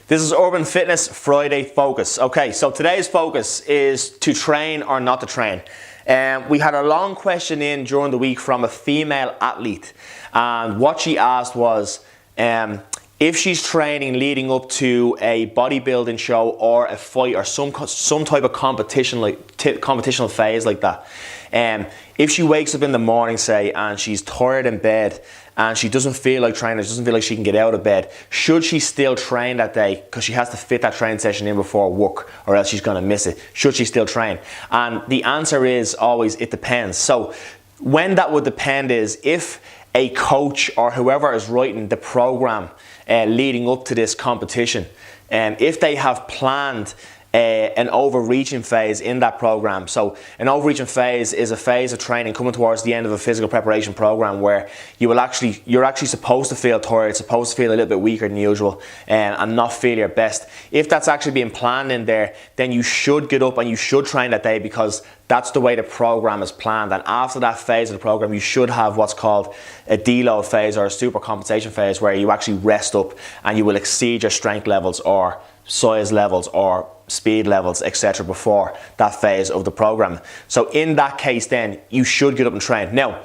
This is Urban Fitness Friday Focus. Okay, so today's focus is to train or not to train. We had a long question in during the week from a female athlete, and what she asked was if she's training leading up to a bodybuilding show or a fight or some type of competitional phase like that. If she wakes up in the morning, say, and she's tired in bed and she doesn't feel like training, she doesn't feel like she can get out of bed, should she still train that day? Because she has to fit that training session in before work or else she's going to miss it. Should she still train? And the answer is always, it depends. So when that would depend is if a coach or whoever is writing the program leading up to this competition, if they have planned an overreaching phase in that program. So an overreaching phase is a phase of training coming towards the end of a physical preparation program where you're actually supposed to feel tired, supposed to feel a little bit weaker than usual, and not feel your best. If that's actually being planned in there, then you should get up and you should train that day because that's the way the program is planned. And after that phase of the program, you should have what's called a deload phase or a super compensation phase where you actually rest up and you will exceed your strength levels or size levels or speed levels, etc. before that phase of the program. So in that case then, you should get up and train. Now,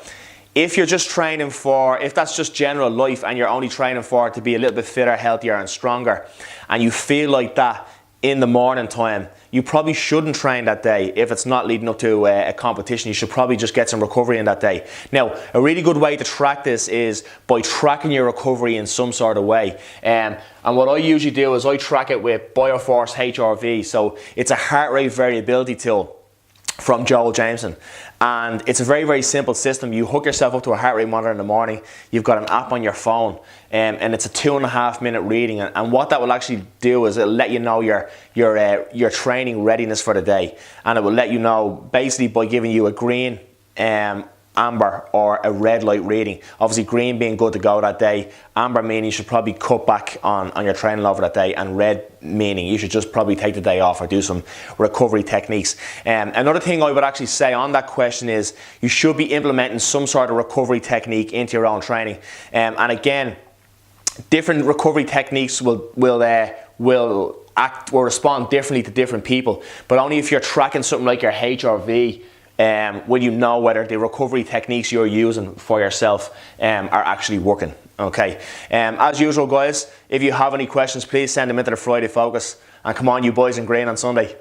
if you're just training if that's just general life and you're only training for it to be a little bit fitter, healthier and stronger, and you feel like that in the morning time, you probably shouldn't train that day. If it's not leading up to a competition, you should probably just get some recovery in that day. Now, a really good way to track this is by tracking your recovery in some sort of way. And what I usually do is I track it with Bioforce HRV. So it's a heart rate variability tool from Joel Jameson. And it's a very, very simple system. You hook yourself up to a heart rate monitor in the morning. You've got an app on your phone, and it's a 2.5 minute reading. And what that will actually do is it'll let you know your training readiness for the day. And it will let you know basically by giving you a green, amber or a red light reading. Obviously green being good to go that day, amber meaning you should probably cut back on your training over that day, and red meaning you should just probably take the day off or do some recovery techniques. Another thing I would actually say on that question is you should be implementing some sort of recovery technique into your own training. And again, different recovery techniques will respond differently to different people, but only if you're tracking something like your HRV will you know whether the recovery techniques you're using for yourself are actually working. Okay. As usual, guys, if you have any questions, please send them into the Friday Focus, and come on, you boys in green on Sunday.